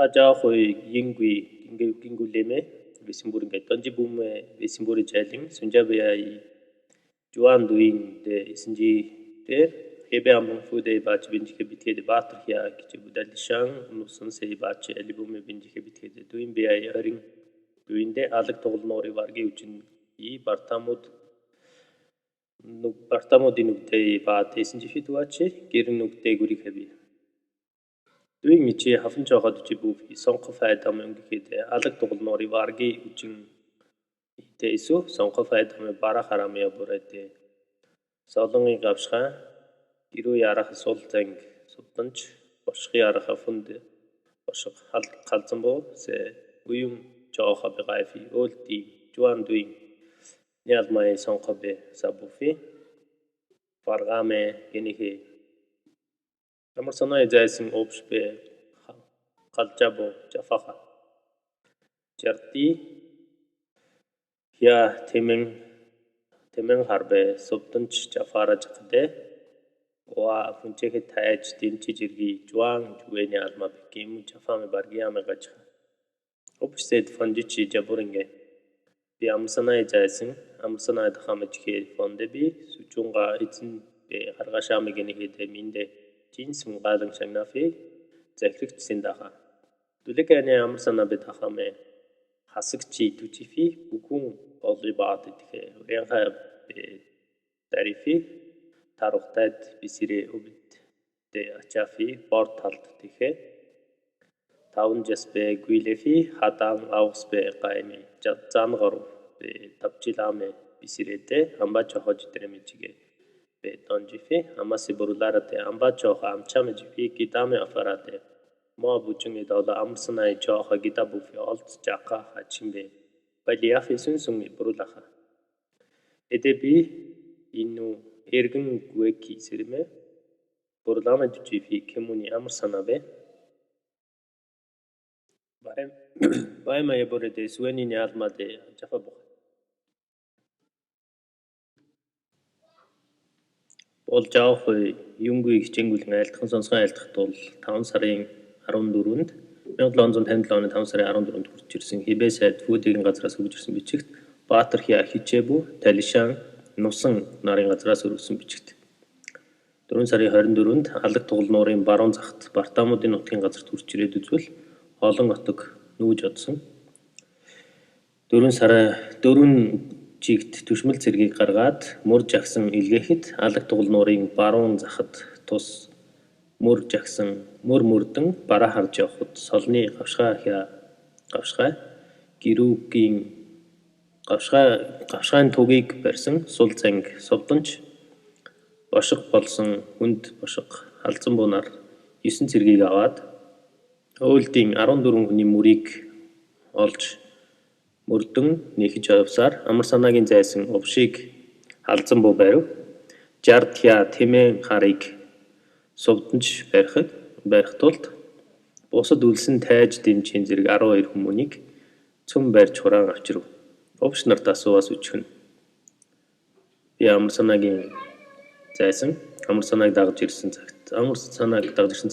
Ajahoy yingui ginguleme visimburinga tonji bume visimburi chaling sunjabaya juan duing de isinji de hebe ambung fude bach binjike bithe de batrya kiche budalishang nusun se bach alibume binjike bithe de duin beya yaring duinde alag toglnori wargi uchin bartamod inugte bat isinji fitwache girin nugte guri khabi duing ichi hafin chohad uchi bufi sonqo faydam ungikede alag toglnori wargi uchin ite isu sonqo faydam bara harame yaborete solongi gavshqa giru yarah soltang subtanch boshqi yarah funde boshq halzambo se uyum choha begaifi olti juan duing nialmai sonqo be sabufi fargame genihe Amar sana jaising ops be qalchabo jafaha jarti ya temeng harbe subtanch jafara jaqde wa funcheke tayaj dinchi jirgi juang juweni alma bekim jafame bargi ame gachha ops set fanjichi jaburinge bi amsana jaising amsana dhamajke fonde bi suchunga itin be hargashame genihe de minde jins mgalang shangnafi zakrik sindaha dulekane amsana betahame hasakchi tuchifi bukung olli baad itke renga be tarifi taruqtat bisire ubit de achafi portalt tikhe taun jasbe guilefi hatang ausbe qaimi jatsangaru be tapchilame bisirete amba chohojitre michige be tonjifi amasi burularate amba choha amchame jifi kitame afarate mo buchungi dawla amsanai choha gitabu fi alt jaqa hachimbe baliafi sunsungi burulaha edebi inu ergin gueki sirme burulama jifi kemuni amsanabe baima yaborete suweni ni almade jafabu Бол жаохой юнгүйг чингүлэн айлтхан сонсгон айлтгах тул 5 сарын 14-нд 1757 оны 5 сарын 14-нд хүрч ирсэн хибээ сайд фүүдийн газраас өгж ирсэн бичигт Баатар хя хичээбүү Талишаан Нусан нарын газраас өргөсөн бичигт 4 сарын 24-нд алаг тугал нуурын баруун захт Бартамуудын нутгийн газарт хүрч ирээд үзвэл олон отог нүүж одсон 4 чигт түшмэл цэргийг гаргаад мөр жагсан илгээхэд алаг тугал нуурын баруун захад тус мөр жагсан мөр мөрдөн бараа харж явхад солны гавшгай гэрүүгийн гавшгайн тугийг барьсан сул занг совдонч бошиг болсон хүнд бошиг халзан бунаар 9 цэргийг аваад өөлтийн 14 хүний мөрийг олж мөрдөн нэхэж явсаар амар санаагийн зайсан увшиг халзан буу барив 60 тя тэмээ харыг сувданж барих тулд бусад үлсэн тайж дэмжийн зэрэг 12 хүмүүнийг цөм барьж хураан авчирв. Увш нарт асууваас үчгэн. Би амар санаагийн зайсан амар санааг дагж ирсэн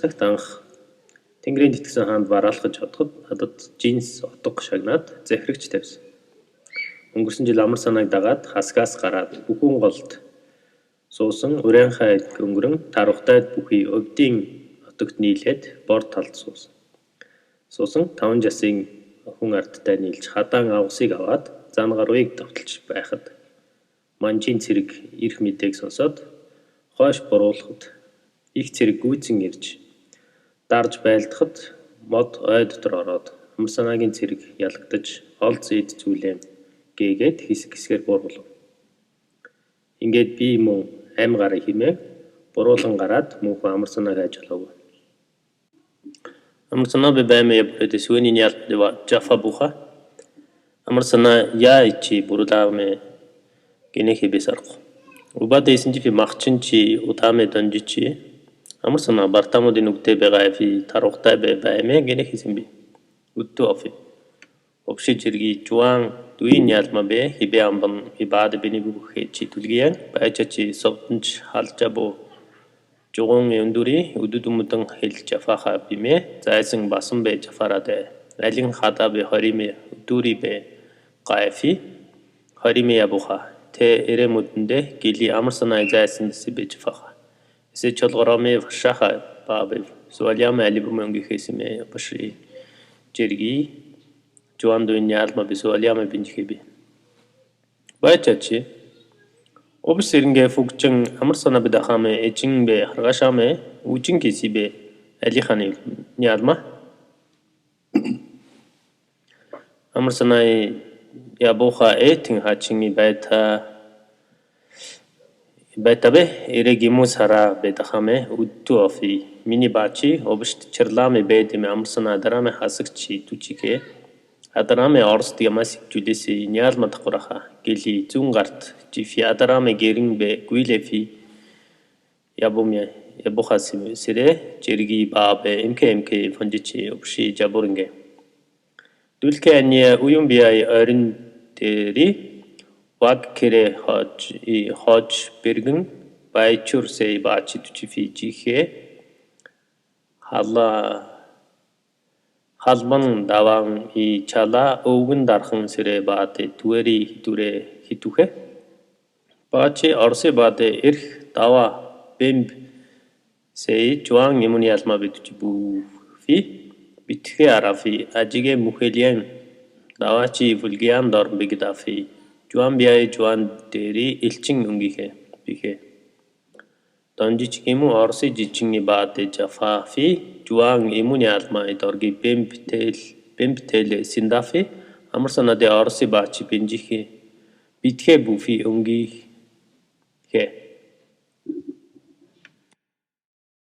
цагт анх Тэнгэрийн тэтгсэн хаанд бараалхаж одоход надад жинс отго шагнаад захирагч тавьсан. Өнгөрсөн жил амар санааг дагаад хасгаас гараад бүхэн голд суусан урайнхай өнгөрөн тарухтайд бүхий өвдийн отогт нийлээд бор талд суусан 5 жасын хүн ардтай нийлж хадаан авгасыг аваад зангаруйг давталж байхад манжийн цэрэг ирэх мэдээг сонсоод хойш буруулахад их цэрэг гүйцэн ирж дарж байлдахад мод ой дотор ороод амар санаагийн цэрэг ялагдаж ол зэд зүйлээ гээгээд хэсгээр буургав. Ингээд би мөн ам гарыг химээ буруулан гараад мөнхөө амар санааг хайж олов. Амар санаа баймаа япэдэ сүний ял жафа буха амар санаа яа ичи буруулааме гинэхи бисарх. Убад эсэнжи махчинчи утааме донжичи Амар санаа Бартамуудын үгтэй байгаа фи тарухтай баймаа гэнэ хийсэнби. Үттүү офи. Обши жирги жуан дуин ялма бе хибе амбан хибаад бини бүхэ чи түлгиян байчачи совтонч халжабо Жуган өндүри үдүд өмдөн хэл жафаха бимэ зайсан басан бэ жафараде алин хата бэ хориме үдүри бэ гайфи хориме ябуха те эремүдүндэ гили амарсанай зайсан си бэ жафаха эсэ чолгороме шаха бабы суаляма алибумэнги хэсиме баши жерги жуан дүнялма би суаляма бинжиби байчачи Observinge fukchang amarsana bidahame echingbe hargashame uching kisibe alikhani nyalma amarsana yaboha eting hachingi baitabe eregimu sara bedahame uttu ofi mini bachi obst chirlame bedime amarsana darame hasakchi tuchike Adarame orst yamasik julisi nyalma takuraha gili zungart jifi adarame gering be guilefi yabuha sire jergi babe mk fonjichi upshi jaburinge. Dulke anye uyum biyay örin deri wag kere hoj bergin baychur se bachi tuchifi jihe hala Halman dawang I chala ogun darkhan sire baate tueri hiture hituhe. Bache orse baate irh dawa bimb se juang imuni asma bituchibu fi bithe arafi ajige mukhelian dawachi vulgian dor bigidafi juan biay juan deri ilching ungihe bihe. Donjichikimu orsi jichingi baate jafa fi juang imuni atma idorgi bimp tel sindafi amarsana de orsi bachi binjihi bithe bufi ungi he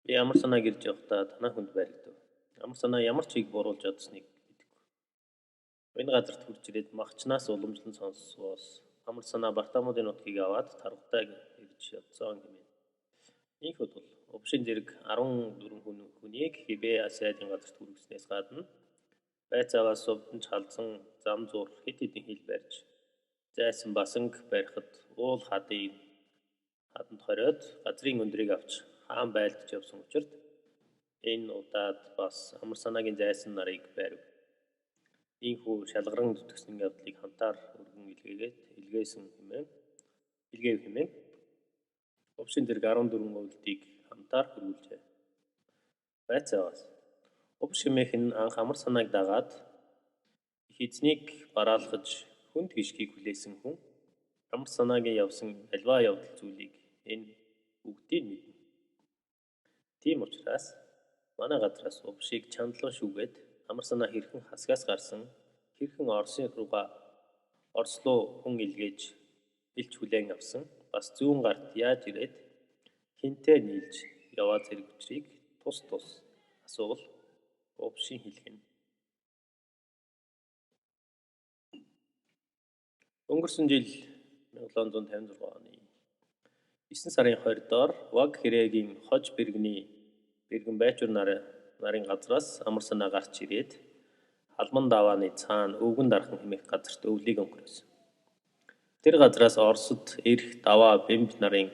bi amarsana girjoqta tana hund barito amarsana yamarchig borulж чадсныг мэдгүй энэ газарт хурж ирээд махчнаас уламжлан сонсоос amarsana бартамуудын нутгийг аваад таргатаа ирж явцсан гэмээр Ийхүүд бол Обшин зэрэг 14 хүнийг хибээ Асиадын газарт хүргэснээс гадна байцаагаас сувдан чалзан зам зуур хэд хэдэн хил барьж зайсан басанг барихад уул хаданд хориод газрын өндрийг авч хаан байлдаж явсан учраас энэ удаад бас амарсанагийн зайсан нарыг барив. Ийхүү шалгаран зүтгэсэн явдлыг хамтаар өргөн илгээв хэмээн Обшин зэрэг 14 өвөлдийг хамтаар хөрвүүлжээ. Байцаагаас Обшимийнхэн анх амар санааг дагаад их эзнийг бараалхаж хүнд гიშгийг хүлээсэн хүн амар санаагийн явсан альва явдал зүйлийг энэ бүгдийг мэднэ. Тийм учраас манай газраас Обшиг чандлан шүүгээд амар санаа хэрхэн хасгаас гарсан хэрхэн Орслоо хүн илгээж илч хүлээн авсан бас зүүн гарт яаж ирээд хинтээ нийлж яваа зэрэг учрыг тус асуувал Обшин хэлгэнэ. Өнгөрсөн жил 1756 оны 9 сарын 20-доор Ваг хэрээгийн хож бэргэн байчур нарын газраас амар санаа гарч ирээд Алман давааны цаана өвгөн дархан хэмээх газарт өвлийг өнгөрөөсөн. Тэр газраас Оросд ирэх даваа бэмб нарын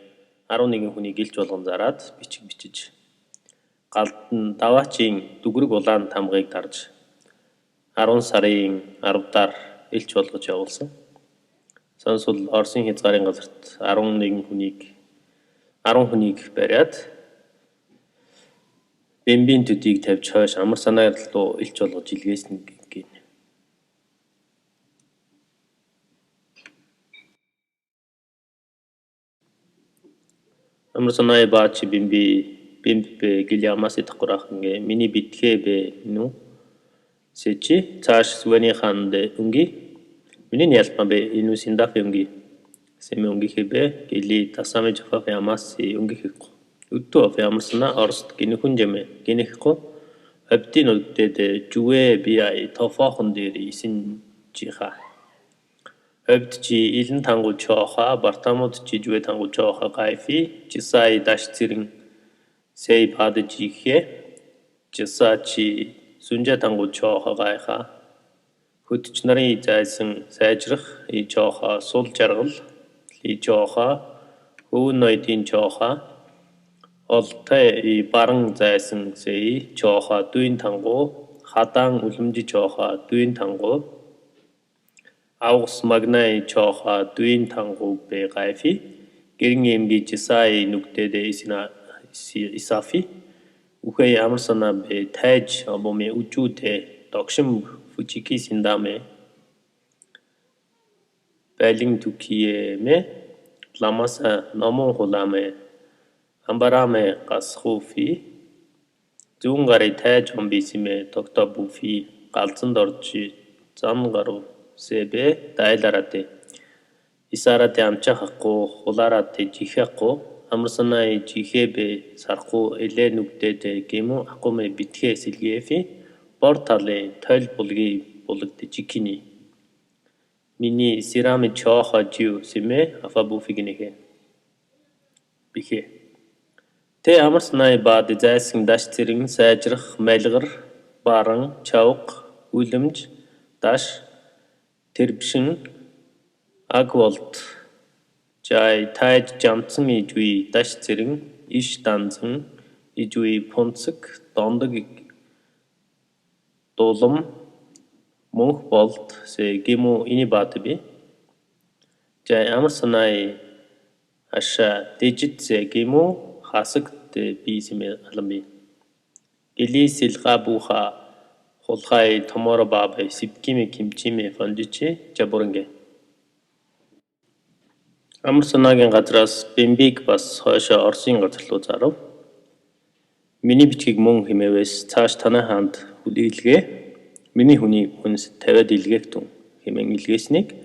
11 хүнийг илж болгон зараад бичиж галдан даваачийн дүгрэг улаан тамгыг дарж 10 сарын 10-даар илч болгож явуулсан. Сонсвол Оросын хязгаарын газарт 10 хүнийг бариад бэмбийн төдийг тавьж хойш амар санаар руу илч болгож илгээсэн гэнэ. Амар санаа баачи бэмбэ гилямас итгурахнгэ миний битхэ бэ нү сэчи цааш сүвэний ханд унги миний ялпа бэ ину синдаф унги сэм унги хэбэ гили тасаме жафаф ямас унги хэкко үтто аф ямарсна орст гинэ хүнжэмэ гинэ хэкко абдин үттэд жуэ биай тофохон дээр исин чиха Өвдчи илэн тангул чооха бартамууд чи жуэ тангул чооха гайфи чисай даш цэрэн сэй пад жихе чиса чи сүнжэ тангул чооха гайха хөтч нарын зайсан сайжрах и чооха сул жаргал и чооха хөвн ноёдын чооха Олтой баран зайсан сэй чооха дүйн тангу хадаан үлэмжи чооха дүйн тангу авгус магнай чооха дүйн тангу бэ гайфи гэрэн эмги жисай нүгтэдэ исафи ухэй амарсана бэ тайж обоме учүүтэ догшим фучики синдаме байлин түкиеме ламаса номон хуламе амбараме гасхуфи зүүнгари тайж хомбисиме токтобуфи галзанд оржи зам гару себе дайларате исарате амчахахгүй хуларате жихахгүй амарсанай жихэбэ сарху элэ нүгтэдэ гэмү акуме битгэ сэлгээфи портале тойл булги булгдэ жикини мини сираме чоохо жиу симе афабуфигинегэ бихэ Тэ амарснай баад зайсан даш цэрэн сайжрах майлгар баран чавг үлэмж даш тэрбшин агволт жай тайж жамцсан ижүй даш цэрэн иш данзан ижүй пунцэг дондог дулам мөнх болт сэ гэмү ини баатби жай амарснай аша дижит сэ гэмү хасагт бисиме аламби гилисил габуха хулхай томоро бабай сипкиме кимчиме фанжичи жабурнге амарсанагийн газраас бэмбиг бас хойшоо Оросын газар руу зарав. Миний бичгийг мөн хэмээвээс цааш танай хаанд хүлээлгээ. Миний хүний хүнс 50-ад илгээгтэн хэмээн илгээснийг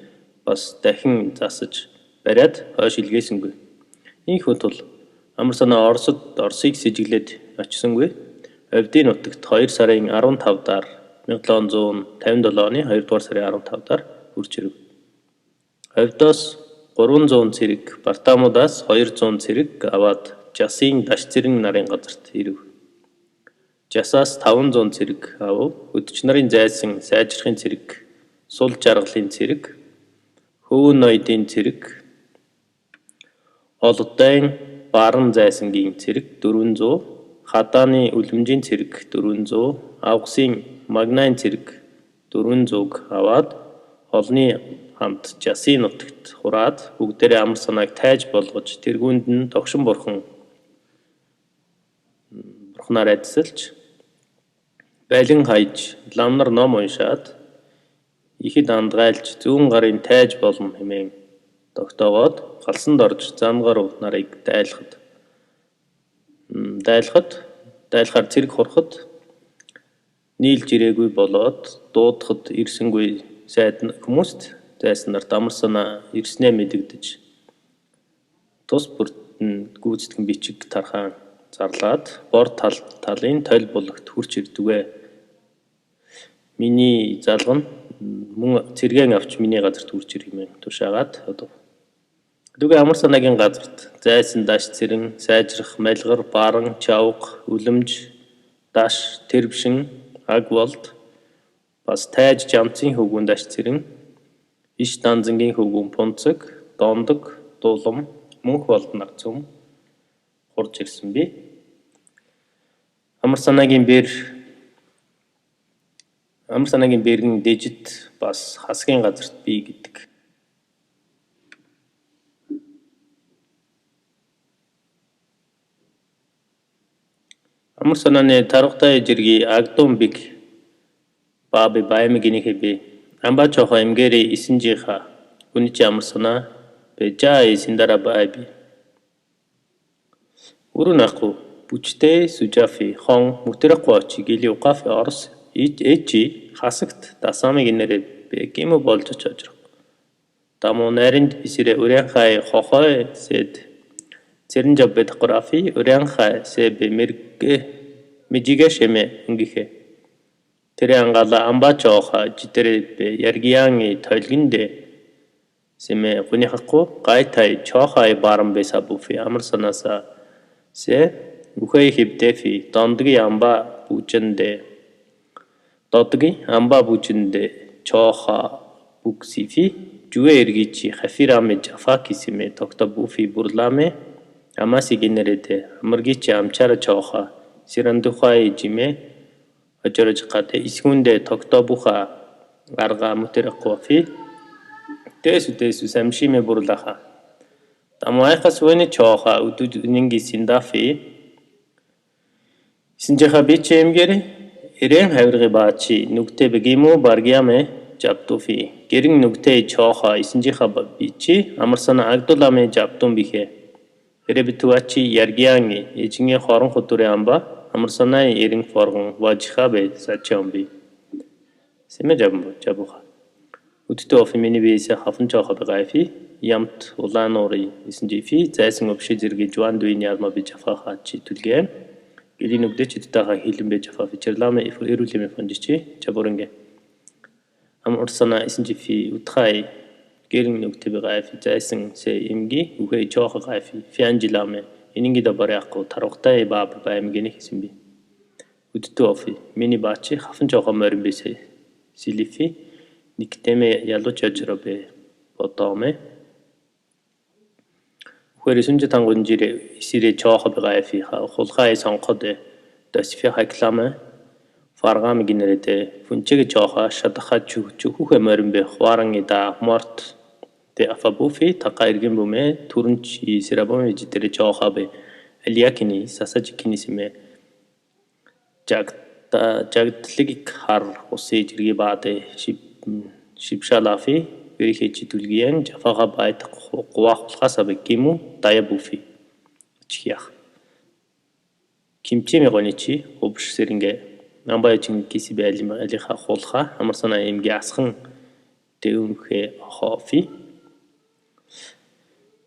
бас дахин засаж бариад хойш илгээсэнгүй. Ийхүү тул амарсанаа Оросыг сэжиглээд очисангүй. Овдын нутагт 2 сарын 15-аар 1757 оны 2 дугаар сарын 15-аар хүрч ирэв. Овдоос 300 цэрэг Бартамуудаас 200 цэрэг аваад Жасын даш цэрэн нарын газарт ирэв. Жасаас 500 цэрэг авав. Өдөч нарын зайсан сайжрахын цэрэг, сул жаргалын цэрэг, хөвөн ноёдын цэрэг, олдын баран зайсангийн цэрэг 400, хадааны үлэмжийн цэрэг 400, авгасын магнайн цэрэг 400-г аваад олны хамт Жасын нутагт хураад бүгдээрээ амарсанааг тайж болгож тэргүүнд нь тогшин бурхнаар адсалж байлин хайж ламнар ном уншаад ихэд андгайлж зүүн гарын тайж болно хэмээн тогтоогоод галсанд орж замгаруу нарыг дайлахаар цэрэг хурахад нийлж ирээгүй болоод дуудахад ирсэнгүй сайд хүмүүст зайсан нарт амарсанаа ирснээ мэдэгдэж тус бүрт нь гүйцэтгэн бичиг тархаан зарлаад бор талын тойл булгт хурч ирдүгэ. Миний залган мөн цэргэн авч миний газарт хурч иргэмэн тушаагаад одоо Дүгэ амарсанагийн газарт зайсан даш цэрэн сайжрах майлгар баран чавг үлэмж даш тэрбшин агволт бас тайж жамцын хөвгүн даш цэрэн иш данзангийн хөвгүн пунцэг дондог дулам мөнх болднар цөм хурж ирсэн би. Амарсанагийн бэргэн дэжит бас хасгийн газарт би гэдэг. Амарсананы тархтай жирги агдун биг баби баймгинихи би амбачохо эмгэри исинжиха уничи амарсана бежай синдара байби урунаху бүчтэй сужафи хон мөтөрөквочи гили уқафи орос эчи хасагт дасамыг нэрэ бекимо болж очрох тамо наринд бисире урянхай хохой сед цэрэн жаббет графи урянхай себе мижигэ шеме ингихэ тэрэ ангала амбачоха житэрэ яргианги тойлгиндэ семэ гунихакку гайтай чохай барамбе сабуфи амарсанаса се ухай хибдэфи дондги амба бучэндэ чоха буксифи жуэ эргичи хафираме жафаки семэ токтобуфи бурламе Амаси генерете амаргичи амчара чооха сирандухай жиме очорож гате исгүндэ тогтобуха гарга мутерэккуафи тэсү самшиме бурлаха тамайхас вэни чооха удуд нинги синдафи синжаха бичэмгэр эрэм хавирги баачи нүгтэ бэгиму баргиаме жаптуфи гэрин нүгтэ чооха исинжиха бичи амарсана агдуламе жаптум бихе Эрэбитуачи яргианги ижинге хорон хутуре амба амарсанай эрин форгон важихабе сачамби Сэмэ жабуха Үттэй офимини бийсэ хафан чоохо байгаафи ямт улаан уурын исэнжифи зайсан өвши зэрэг жуан дуйн ялма би жафаха чи түлгээ гэрийн нүгдэж идтэйга хилэн бэ жафа фичэрламе эрүүлэмэ фонжичи жабурэнгэ амарсана исэнжифи утхай гэрийн нүгтэй байгаафи зайсан сэ имги үхэй чоохо гаафи фианжиламе ининги да баряахгүй тарухтай бааб баймгэни хэсэмби үттэй офи мини баачи хафан чоохо морин бисэ силифи Никтеме ялууч яжрабе бодоome Ухэр сүнжэ тангун жире исире чоохо байгаафи хулхай сонгоход дасфи хакламе фаргам гинерете фунчеге чоохо шадаха чухухэ моринбе хваранги да морт те афабуфи такаиргэн буме турунч сирабоме жиtere чоохабе алиакини сасажикини симе жагтлыг хар уси жирги баade Шипшалафи верихечи түлгиен жафага байт гуахлахаса бекиму даябуфи чихях кимчеме гоничи обш сэрингэ намбайчин кисибе алиха хулха амарсана имги асхан дэунхэ хофи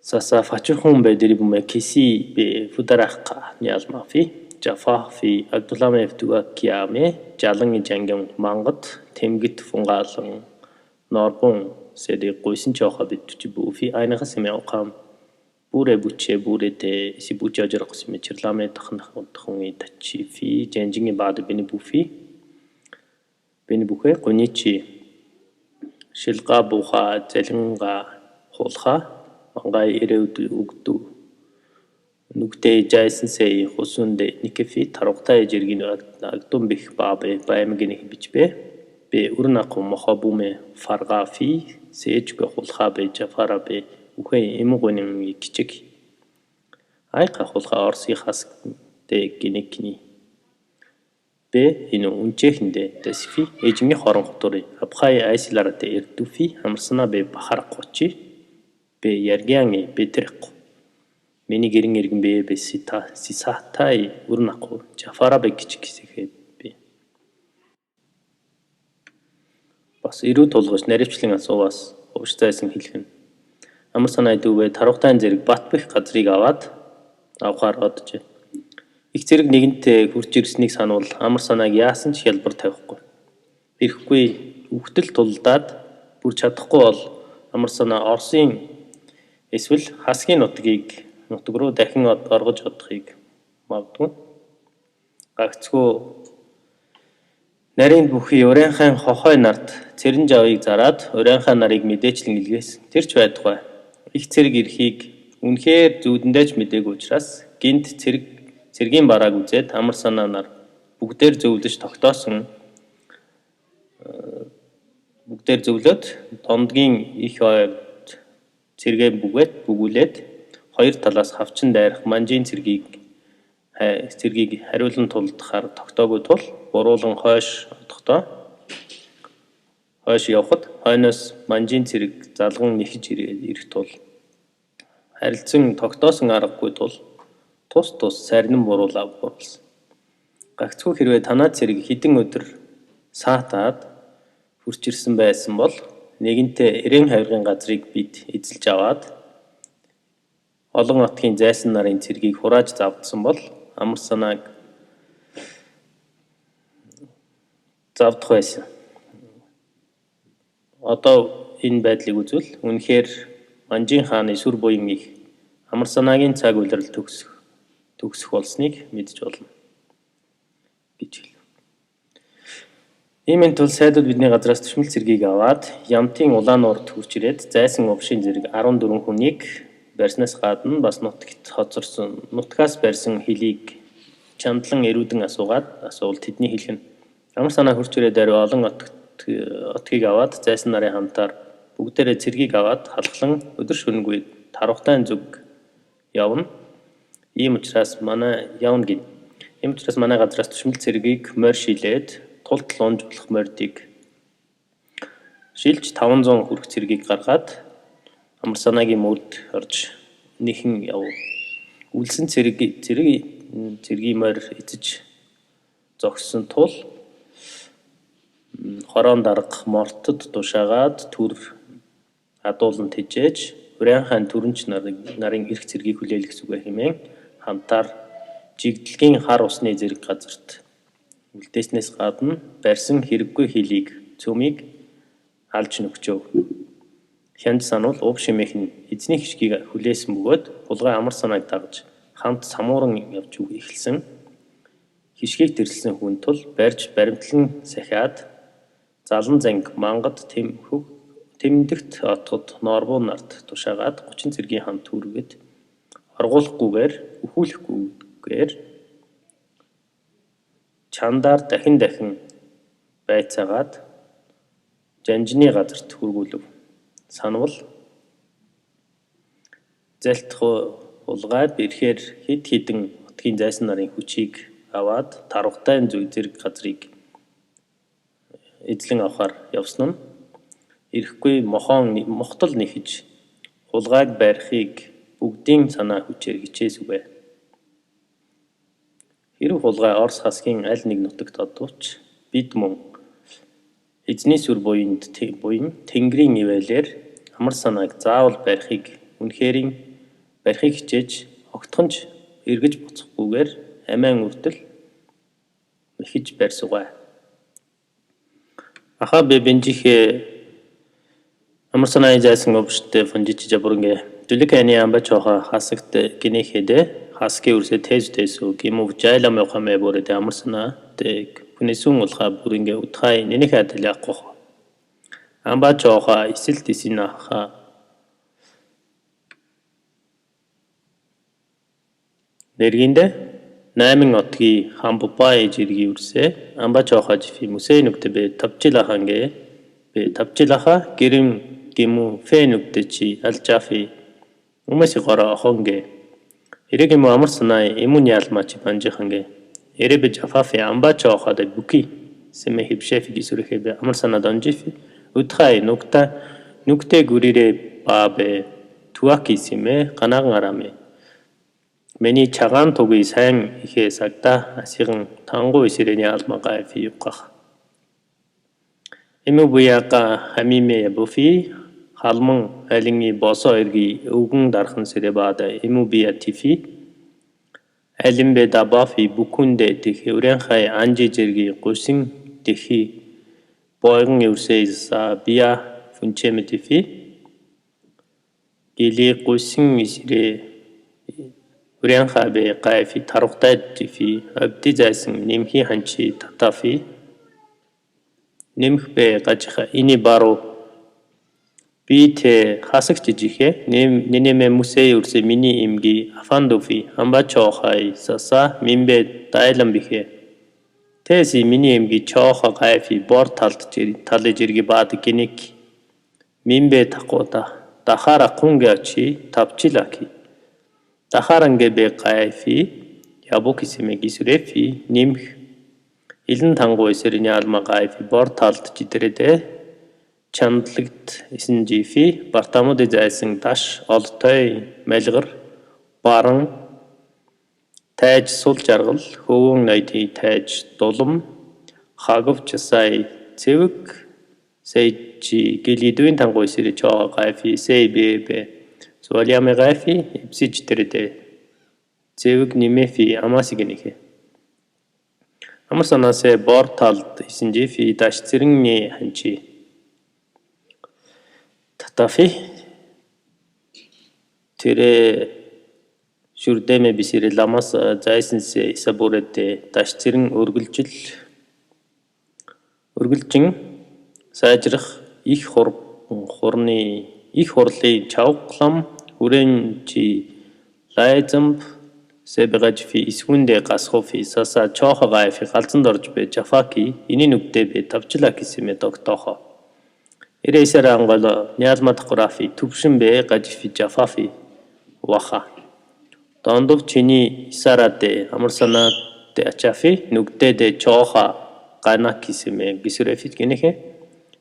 саса фачхум бе дэрибуме киси бе фударахка ниалмафи жафафи агдуламев туакиаме жаланги жангам мангат темгит фунгаалан Norpon sedi qoysin chooxa bittuchi buufi aynaga semeuqam bure buche burete si bucha jarqsime chirlame takhngi tachi fi janjingi baad beni buufi beni buke qonichi shilqa buha zelinga khulkha mangay ireudu ugdu nugte jaisin sei khusunde nikefi taruqta jirgin agtum bih baabe baymgini bichbe به ورناقو مخابومه فرقافی سیچ که خلخا به جفارا به وخی ایموگونیم یکیچکی ایقا خلخا آرسی خاص ده گینکنی به اینو اونچهنده دسفی ایجمی خارن خطوری ابخای ایسیلاره ده ارتوفی همرسنا به بخار قوچی به یرگیانگی به ترقو منی گرین ارگین به سیسا تای ورناقو جفارا به کیچکی سیخه Бас эрүү тулгаж наривчлан асууваас увштайсан хэлхэн. Амар санаа дүүвэ тарухтайн зэрэг Батбэх газрыг аваад авахаар оджээ. Их зэрэг нэгэнтээ хурж ирснийг сануул амар санааг яасан ч хялбар тавихгүй. Ирэхгүй үхтэл тулдаад бүр чадахгүй бол амар санаа Оросын эсвэл хасгийн нутаг руу дахин оргож одохыг магадгүй. Гагцгүй Нарийн бүхий урайхан хохой нарт цэрэн жавыг зараад урайхан нарыг мэдээчлэн илгээс тэрч байдгүй. Их цэрэг эрхийг үнэхээр зүудэндэж мэдээгүй учраас гинт цэргийн барааг үзээд амар санаа нар бүгдээр зөвлөж тогтоосон бүгдээр зөвлөд дондгийн их ойд цэргээ бүгүүлээд хоёр талаас хавчин дайрах манжийн цэргийг хариулан тулдахаар тогтоогүй тул буруулан хойш явхад хойноос манжийн цэрэг залган нэхэж ирэх тул харилцан тогтоосон аргагүй тул тус сарнин буруулсан. Гагцгүй хэрвээ танаа цэрэг хэдэн өдөр саатаад хурч ирсэн байсан бол нэгэнтээ эрээн хавиргын газрыг бид эзэлж аваад олон отгийн зайсан нарын цэргийг хурааж завдсан бол амар санааг завдах байсан. Одоо энэ байдлыг үзвэл үнэхээр Манжийн хааны сүр буян их амар санаагийн цаг улирал төгсөх болсныг мэдж болно гэж хэлв. Иймэн тул сайдууд бидний газраас төшмөл цэргийг аваад Ямтын улаан урд хурж ирээд зайсан овшийн зэрэг 14 хүнийг барьснаас гадна бас нутагт хоцорсон нутгаас барьсан хэлийг чандлан эрүүдэн асуувал тэдний хэлэх нь амар санаа хурц ирээд ариу олон отгийг аваад зайсан нарын хамтаар бүгдээрээ цэргийг аваад халахлан өдөр шөнөгүй тарухтайн зүг явна. Ийм учраас манай явна гин. Ийм учраас манай газраас төшмөл цэргийг морь шилээд тулд лунж болох морьдыг шилж 500 хүрэх цэргийг гаргаад амар санаагийн мөрд орж нэхэн яв. Үлсэн цэргийн морь эзэж зогссон тул хорон дарга мортод тушаагаад түр адуулан тэжээж Урян хаан түрэнч нарын эрх цэргийг хүлээлгэх зүгээ хэмээн хамтаар жигдэлгийн хар усны зэрэг газарт үлдээснээс гадна барьсан хэрэггүй хэлийг цөмийг алж нөгчөв. Хянд сануул ув шимэх нь эзний хишгийг хүлээсэн бөгөөд булгай амар санааг дагж хамт самууран явж эхэлсэн. Хишгийг тэрэлсэн хүн тул барьж баримтлан сахиад залан занг мангад тэмдэгт отгод норбуу нарт тушаагаад 30 цэргийн хамт түргэд оргуулахгүйгээр өхүүлэхгүйгээр чандаар дахин байцаагаад жанжны газарт хүргүүлв. Санвал зэлт хулгай бэрхээр хэд хэдэн отгийн зайсан нарын хүчийг аваад тарухтай зэрэг газрыг эзлэн авахар явсан нь ирэхгүй мохтол нэхэж хулгайг барихыг бүгдийн санаа хүчээр хичээсүгэ. Хэрв хулгай Орос хасгийн аль нэг нутагт одовч бид мөн эзний сүр буян Тэнгэрийн ивэлээр амар санааг заавал барихыг хичээж огтхонч эргэж буцахгүйгээр амиан үрдэл мэхэж барьсугай. Аха бенжихе амар санааны зайсан обштэй фонжич жабурнге дүлэкэний амбачоха хасагт гинэхэдэ хасгийн үрсэ тэзтэсү гимов жайлам явахмэ бүрэтэ амар санаа тэг хүнэсүн улха бүринге утхай нэнэхэ талиаққох амбачоха исэлтисинаха нэргиндэ 8 отги хамбупай жирги үрсэ амбачоха жифи мусей нүктебе тавчилаханге бе тавчилаха гэрим гиму фэнүктэчи алжафи умаси гора хонге эрэгэму амар санаа эмүн ялмачи банжиханге эребе жафафи амбачоха да буки сэмэ хипшефи гисүрэхебе амар санаа донжифи утхай нүктэй гүрирэ бабе туаки сэмэ ганаган арамэ Мэни чагаан туги сайн ихээ сагда асиган тангу исирэний алмагаа фи юқах. Эмэ буяка хамиме буфи халман алинги босо эрги өвгөн дархан сэрэбада эмэ бия тифи алимбе дабафи букунде тэхи урянхай анжи зэрги гусин тэхи бойгон евсэйса бия фунчэме тифи гили гусин исирэ Урянхабе гайфи тарухтай тифи абди зайсан нэмхи ханчи татафи нэмхбе гажиха ини бару бите хасагч жихе нэнэмэ мусей үрсэ мини имги афандофи амбачохай саса мимбе дайлам бихе тэси мини имги чоха гайфи бор талд талэ жирги бад гинек мимбе такота дахара кунгачи тавчилаки Дахаранге бе гайфи ябуки сэмэ гисүрэфи нэмх илэн тангу эсэрний алма гайфи бор талд жидрэдэ чандлагт исэнжифи бартамуд зайсан даш олтой мэлгэр баран тайж сул жаргал хөвөн найти тайж дулам хагвч сай цэвэг сэйчи гэлидвэн тангу эсэрэ чоо гайфи сэйбэ Суалиаме гайфи ипсич тэрэдэ цэвэг нэмэфи амасигэнихэ. Амар санаасэ бор талд исэнжифи даш цэрэнний ханчи татафи тэрэ шүрдэмэ бисэрэ ламас зайсэнсэ исабурэдэ даш цэрэн өргөлжин сайжрах их хурлын чавглам хүрэнжи лайзамп сэбэгэж фи исвүндэ гасхофи саса чоохогай фи галзан дорж бэ жафаки ини нүгдэ бэ тавчила кисимэ тогтоохо. Ирээсээр анголо ниалмат графи төвшин бэ гажфи жафафи ваха. Дондов чиний исарате амарсана те ачафи нүгдэ дэ чооха гана кисимэ гисрэфит гинэхэ.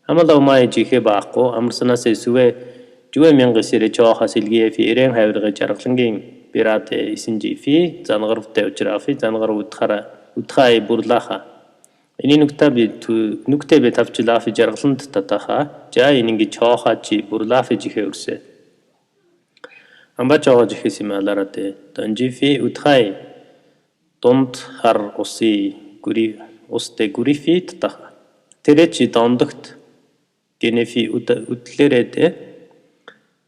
Амала умай жихэ баахгүй амарсана се сүвэ жүвэ мянгасэрэ чооха сэлгээ фи ирэн хавиргэ жаргалангийн бирате исинжи фи зангарвтэ учрафи зангар утхай бурлаха. Ini nuktabi тавчилаафи жаргаланд татаха жаа ининги чоохачи бурлаафи жихэ үрсэ. Амба чоохо жихэсиме аларате донжифи утхай донд хар усте гурифи татаха. Тэрэчи дондогт генефи утлэрэтэ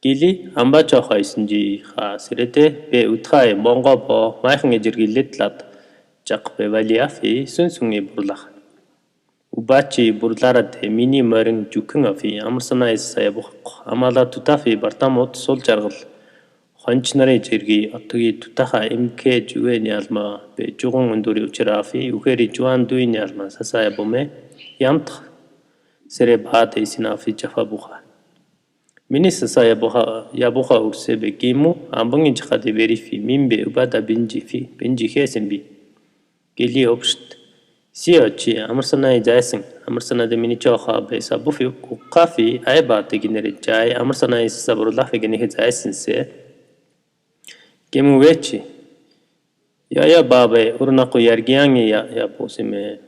гили амба чоохо исинжи ха сэрэте бэ утхай монго бо майхан эжиргилэт лад жак бэ валиафи сүнсүнги бурлаха. Убачи бурларад мини морин жукэн афи амарсана эссая бухaq амала тутафи бартамот сул жаргал хончнары жирги отги тутаха имке жуэни алма бе жугон өндүри учрафи үхэри жуан дуини алма сасая боме ямт сэре бат исинафи жафа буха мини сасая буха ябуха урсе бе гиму амбанги жахади верифи мимбе убада бинжи хэсэмби гили обшт Сиочи амарсанай жайсан амарсанада мини чоха бэса буфи укафи айба тегинери жай амарсанай сабурлафи гинэхэ зайсансе гемувечи яя бабе урнаку яргианги я босиме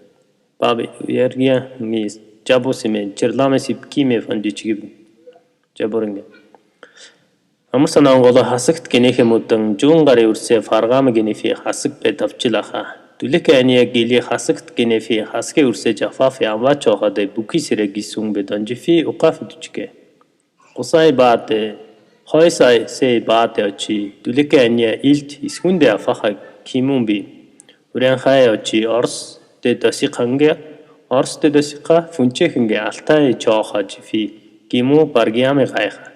бабе яргианги жабосиме черламе сипкиме фандичиг жаборинге амарсанаа голо хасагт гинэхэ мудан жуунгари үрсэ фаргам гинэфи хасаг бэ тавчилаха Түлэкэ ания гили хасагт генефи хасгэ үрсэ жафафи амва чохаде буки сэрэ гисүн бэ донжифи уқафи түчгэ. Қусай баате, хойсай сэй баате очи, түлэкэ ания илт исгүндэ афаха кимун би. Үрэн хай очи орс дэ досиқа фүнчэ хэнгэ алтай чоха жифи киму баргиами гайха.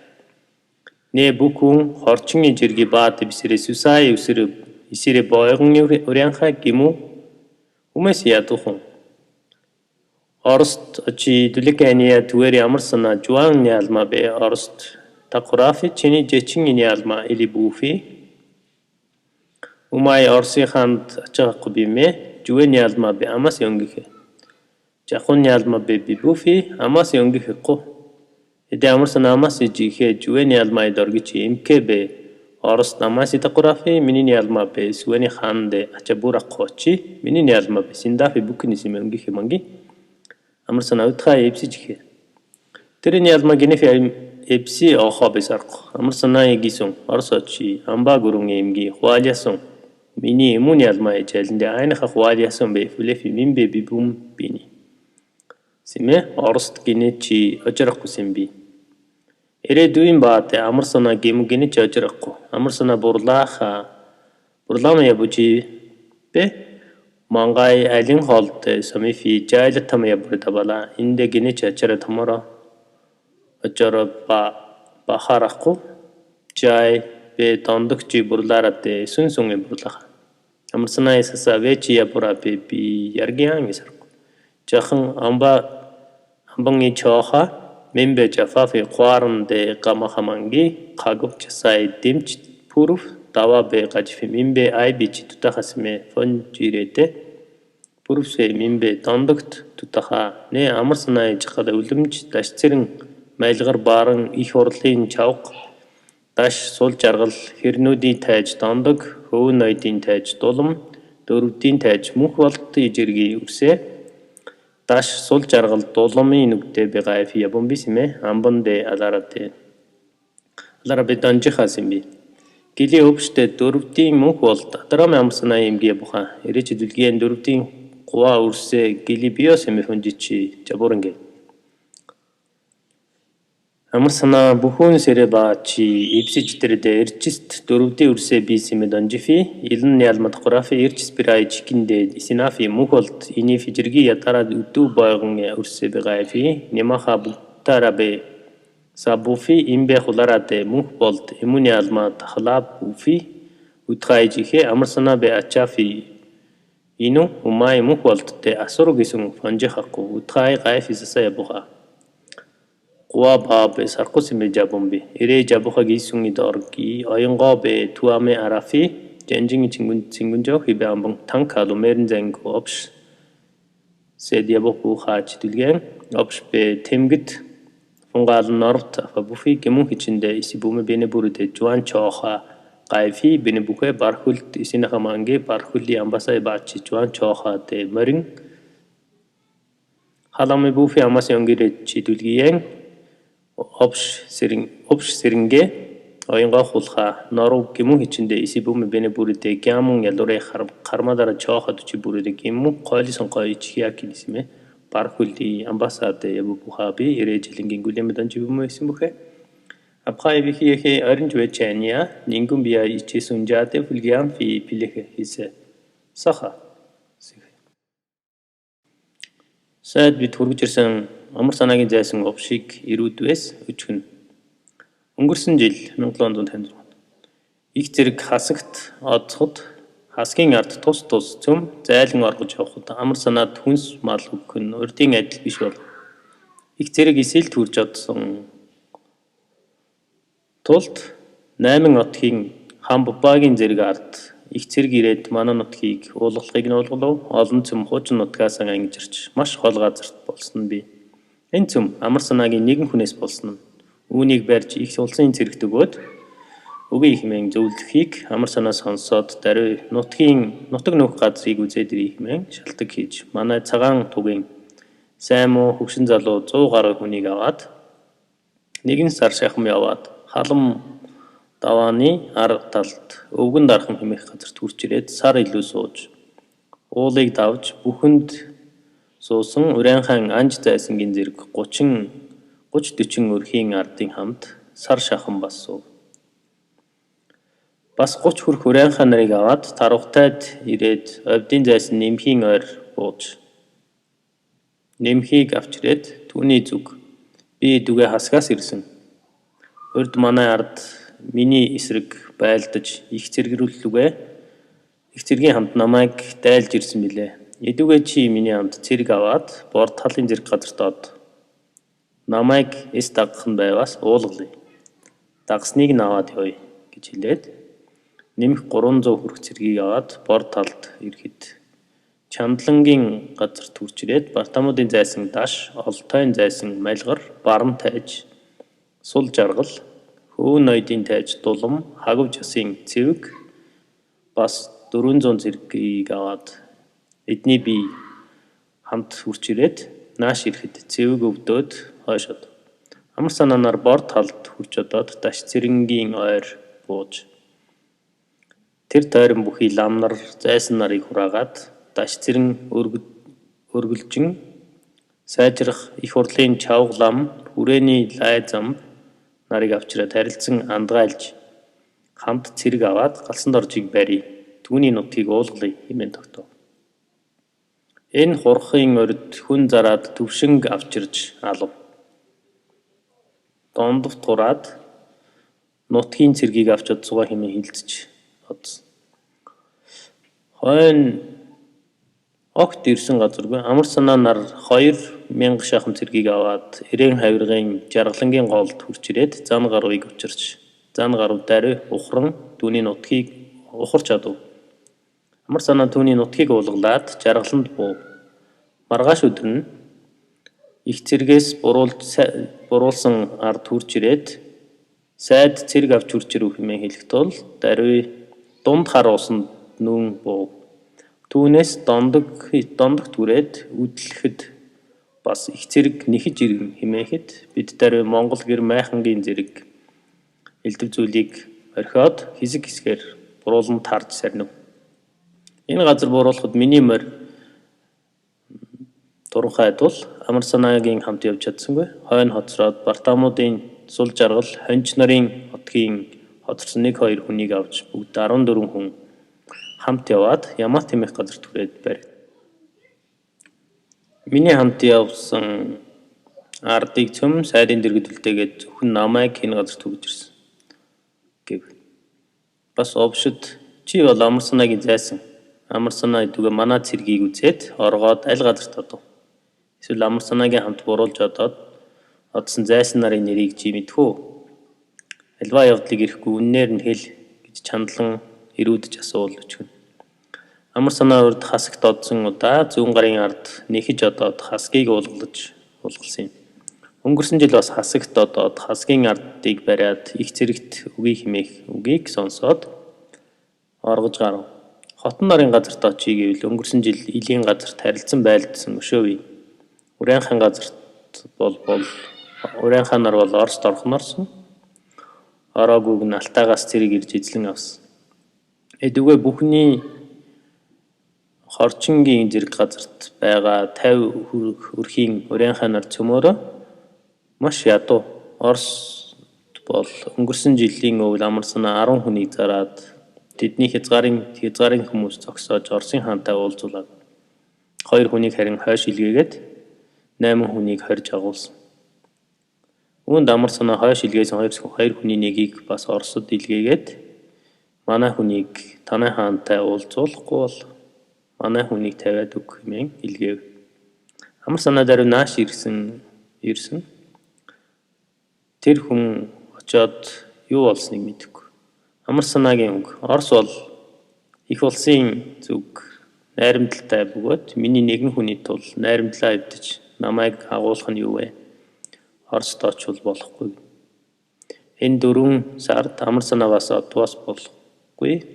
Нэ букун хорчинги жирги баате бисэрэ сүсай үсэрэ Isire boygun urianha gimu umes yatuhun. Orst achi dulikaniya tuweri amarsana juan nyalma be orst takurafi chini jechingi nyalma ili bufi. Umay orsi khand achaqubime juwe nyalma be amas yongike. Jakhun nyalma be bibufi amas yongike ko. Ede amarsana amas jike juwe nyalma idorgichi imke be Орос намаси такурафи минини алма бе суэни ханде ачабура қочи минини алма бе синдафи букини симэнги химанги амарсана утха эпси жихе тэрини алма генефи эпси охо бесарқ амарсана егисон орсочи амба гурун эмги хуалиасон мини эмуни алма эжэлнде айнаха хуалиасон бе фулефи минбе бибум бини симе орст генечи очарақусимби Эре дуин баате амарсана гемгени чачраққу амарсана бурлама ябучи бе мангай алин холте самифи жайла тама ябурдабала инде гени чачра тамара ачара бахараққу жай бе тондукчи бурларате сүнсүнге бурлаха амарсана эсаса вечи ябура бе би яргианги сарқу жахан амбанги чоха Membe jafafi quaran de qamahamangi qagub chasai dimch puruf dawa be qajfi membe ay bichi tutahasme fon jirete puruf se membe tandukt tutaha ne amarsana jqada ulumch dashtsirin mailgar baran их орлын чавq даш сул жаргал хэрнүүдийн тайж тандаг хөвн ноёдын тайж дулам дөрвдийн тайж мөнх болт ижирги үрсэ Даш сул жаргал дулмын нүгдэ бегайфи ябомбисиме амбанде аларабе данжихасимби гили өвчтэ дөрвдийн мөнх болт адрам амсана имге буха эрэж дүлгийн дөрвдийн гуа үрсэ гили биосэми фунжичи жаборинге Амарсана бүхэн сэрэба чи ипсичтердэ эрчист дөрвдийн үрсэ бисиме данжифи илэн ялмат графи эрчис бирай чикиндэ исинафи мухолт инифи жирги ятара үдүү байгон үрсэ бегайфи немаха буттарабе За буфи имбэ хуларате мух болт эмуни алма тахлаб буфи утхайжихе амар санаа бэ ачафи ину умай мух болт те асур гисун фанжихаку утхай гайфисаса ябуха Gua babe sarkosi me jabombi. Ere jabuha gisungi dorgi. Oyongo be tuame arafi. Jenjingi chingunjo hibe ambang tangka lo merin zengo opsh. Se diabo buha chitulgen. Opsh be temgit. Fungal nort afa bufi kemun hichinde isi bume bene burute juan choha. Qaifi bene buke barhult isinaha mange barhulli ambasa bachi juan choha te mering. Halame bufi amasi ongire chitulgen. Opsh seringe oyongo khulha noru kimu hichinde isi bume bene burite kyamun yalore karmadara choha tuchi burite kimu qoyli son qoy chiya kilisime parkuldi ambasade yabu buhabi ire jilingin gulemedan jibumo isimbuke abkha ibiki yeke arinj wechania ningum biya ichi sunjate fulgian fi pileke hise saha Сайд бид хүргэж амар санаагийн зайсан овшиг ирүүдвээс өчгөн. Өнгөрсөн жил 1756 их зэрэг хасагт одцоход хасгийн ард тус цөм зайлан оргож явхад амар санаад хүнс мал өгөх нь урдын адил биш бол их зэрэг эсэл төрж одсон тулд 8 отгийн хам бабагийн зэрэг ард их зэрэг ирээд манай нутгийг уулгалахыг нь олголов олон цөм хуучин нутгаас ангижирч маш хол газарт болсон би. Энэ цөм амар санаагийн нэгэн хүнээс болсон нь үүнийг барьж их улсын зэрэгт өгөөд үгүй хэмээн зөвлөхийг амар санаа сонсоод даруй нутаг нөх газрыг үзээд ирэх хэмээн шалтгаан хийж манай цагаан тугийн сайн муу хөгшин залуу 100 гаруй хүнийг аваад нэгэн сар шахам яваад халам давааны арга талд өвгөн дархан хэмээх газарт хүрч ирээд сар илүү сууж уулыг давж бүхэнд суусан урайхан анж зайсангийн зэрэг 30-40 өрхийн ардын хамт сар шахан бас суув. Бас 30 хүрх урайхан нарыг аваад тарухтайд ирээд овдын зайсан нэмхийн ойр бууж нэмхийг авч ирээд түүний зүг би дүгээ хасгаас ирсэн. Урд манай ард миний эсрэг байлдаж их зэрэгрүүллүгэ их зэргийн хамт намайг дайлж ирсэн билээ. Эдүгээ чи миний хамт зэрэг аваад бор талын зэрэг газарт од. Намайг эс дагах нь байвас уулгалъя. Дагсныг нь аваад явъя гэж хэлээд нэмэх 300 хүрэх зэргийг аваад бор талд ирэхэд Чандлангийн газарт хүрч ирээд Бартамуудын зайсан даш, Олтойн зайсан малгар, барам тайж, сул жаргал Хөө ноёдын тайж дулам хагав жасын цэвэг бас 400 зэргийг аваад эдний би хамт хүрч ирээд нааш ирэхэд цэвэг өвдөөд хойшоод амар санаанаар бор талд хүрч одоод даш цэрэнгийн ойр бууж тэр тойрон бүхий лам нар зайсан нарыг хураагаад даш цэрэн өргөлжин сайжрах их хурлын чавг лам хүрээний лай зам нарыг авчираад харилцан андгаалж хамт цэрэг аваад галсан доржийг барья. Түүний нутгийг уулгалъя хэмээн тогтов. Энэ хурхын урд хүн зараад төвшинг авчирж алав. Дондов тураад нутгийн цэргийг авч одсугаа хэмээн хилцэж одсон. Хойно огт ирсэн газаргүй амар санаанаар 2000 шахан цэргийг аваад эрээн хавиргын жаргалангийн голд хүрч ирээд зан гаруйг учирч зан гаруй даруй ухран түүний нутгийг ухарч адав. Амар санаа түүний нутгийг уулгалаад жаргаланд буу. Маргааш өдөр нь их цэргээс буруулсан ард хүрч ирээд сайд цэрэг авч хүрч ирв хэмээн хэлэх тул даруй дунд хар усанд нүүн буу. Түүнээс дондог түрээд үдлэхэд бас их зэрэг нэхэж иргэн хэмээхэд бид даруй Монгол гэр майхангийн зэрэг элдв зүйлийг орхиод хэсэг хэсгээр буруулан тарж сарнив. Энэ газар бууруулахад миний морь туранхай тул амар санаагийн хамт явж чадсангүй. Хойно хоцроод Бартамуудын сул жаргал хонж нарын хотгийн хоцорсон 1-2 хүнийг авч бүгд 14 хүн хамт яваад ямаа тэмэх газар түрээд барь. Миний хамт явсан Ардыг цөм сайдын дэргэдэлтэйгээд зөвхөн намайг энэ газар түгэж ирсэн гэв. Бас овшид чи бол амар санаагийн зайсан. Амар санаа идүүгээ манай цэргийг үзээд оргоод аль газарт одов. Эсвэл амар санаагийн хамт буруулж одсон зайсан нарын нэрийг чи мэдхүү. Альва явдлыг ирэхгүй үннээр нь хэл гэж чандлан ирүүдж асуул өчгөн. Амар санаа урд хасагт одсон удаа зүүн гарын ард нэхэж одоод хасгийг уулгалсан юм. Өнгөрсөн жил бас хасагт одоод хасгийн ардыг бариад их зэрэгт үгүй хэмээх үгийг сонсоод оргож гарав. Хотон нарын газарт очие гэвэл өнгөрсөн жил илийн газарт харилцан байлдсан өшөөв. Урайхан газарт урайхан нар бол Оросд орхнорсон. Ороогүй нь алтаагаас цэрэг ирж эзлэн авсан. Эдүгээ бүхний хорчингийн зэрэг газарт байгаа 50 өрхийн урайхан нар цөмөөрөө маш ядуу. Оросд бол өнгөрсөн жилийн өвөл амар санаа 10 хүнийг зараад тэдний хязгаарын хүмүүс зогсоож Оросын хаантай уулзуулаад 2 хүнийг харин хойш илгээгээд 8 хүнийг хорж агуулсан. Үүнд амар санаа хойш илгээсэн 2 хүний нэгийг бас Оросд илгээгээд манай хүнийг танай хаантай уулзуулахгүй бол манай хүнийг тавиад өг хэмээн илгээв. Амар санаа даруй нааш ирсэн. Тэр хүн очоод юу болсныг мэдэхгүй. Амар санаагийн үг. Орос бол их улсын зүг найрамдалтай бөгөөд миний нэгэн хүний тул найрамдлаа эвдэж намайг агуулах нь юу вэ? Оросд очвол болохгүй. Энэ 4 сард амар санаагаас одвоос болохгүй.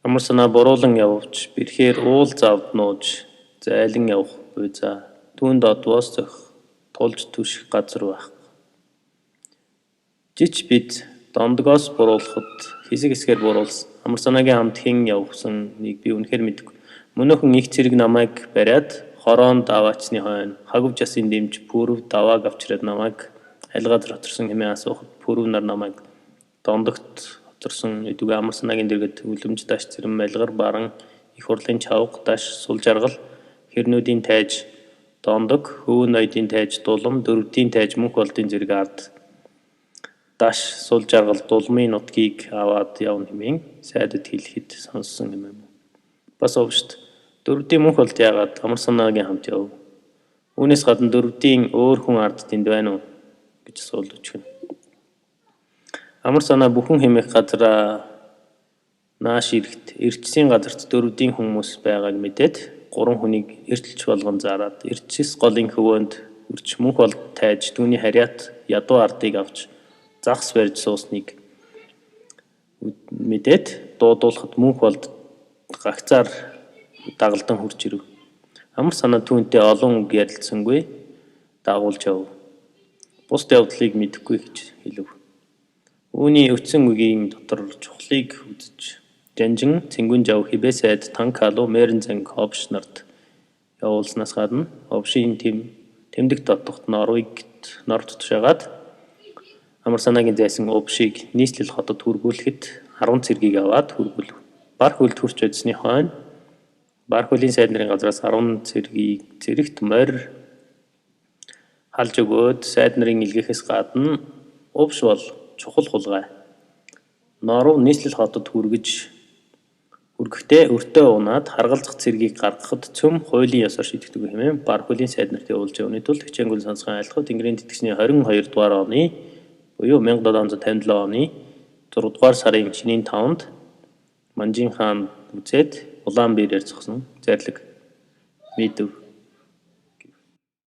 Амар санаа буруулан явж бэрхээр уул завд нууж зайлан явах буй за. Түүнд одвоос зөх тулж түших газар байх. Жич бид дондгоос буруулахад хэсэг хэсгээр буруулсан. Амар санаагийн хамт хэн явсан нэг би үнэхээр мэдэхгүй. Мөнөөхөн их цэрэг намайг бариад хороонд аваачны хойно хагвж ясын дэмж пүрв давааг авчираад намайг аль газар хоцорсон хэмээн асуухад пүрв нар намайг дондогт хоцорсон. Эдүгээ амар санаагийн дэргэд үлэмж даш зэрэм малгар баран их хурлын чавга даш сул жаргал хэрнүүдийн тайж дондог хөвөн ноёдын тайж дулам дөрвдийн тайж мөнх болдын зэрэг ард даш сул жаргал дулмын нутгийг аваад явна хэмээн сайдад хэлэхэд сонссон юм. Бас овшд дөрвдийн мөнх болд яагаад амар санаагийн хамт яв. Үүнээс гадна дөрвдийн өөр хүн ард тэнд байна уу гэж асуулж өчгөн. Амар санаа бүхэн хэмээх газараа нааш ирэхт эрчсийн газарт дөрвдийн хүмүүс байгааг мэдээд 3 хүнийг эртэлж болгон зараад эрчс голын хөвөөнд үрч мөнх болд тайж түүний харьяат ядуу ардыг авч загс барьж суусныг мэдээд дуудуулахад мөнх болд гагцаар дагалдан хурж ирэв. Амар санаа түүнтэй олон үг ярилцсангүй дагуулж яв. Бусд явдлыг мэдэхгүй гэж хэлв. Үүний өцсөн үгийн дотор чухлыг үзэж Жанжин цэнгүн жав хибээ сайд танк халуу мэрэн занг овш нарт явуулснаас гадна овшийн тэмдэг дотогт норд тушаагаад амар санаагийн зайсан овшийг нийслэл хотод хүргүүлэхэд 10 цэргийг аваад хүргүүлв. Бар хөлд хүрч байсны хойно бар хөлийн сайд нарын газраас 10 цэрэгт морь халж өгөөд сайд нарын илгээхээс гадна овш бол чухал хулгай. Норов нийслэл хотод хүргэхдээ өртөө унаад харгалзах цэргийг гаргахад цөм хуулийн ёсоор шийдэгдэг хэмээн бар хөлийн сайд нарт явуулж явны тулд хичээнгүйл сонсгон айлхав Тэнгэрийн тэтгэсний 22 дугаар оны буюу 1757 оны 6 дугаар сарын шинийн 5-нд Манжин хаан үзээд Улаанбаатар зогсон зарлиг мэдв.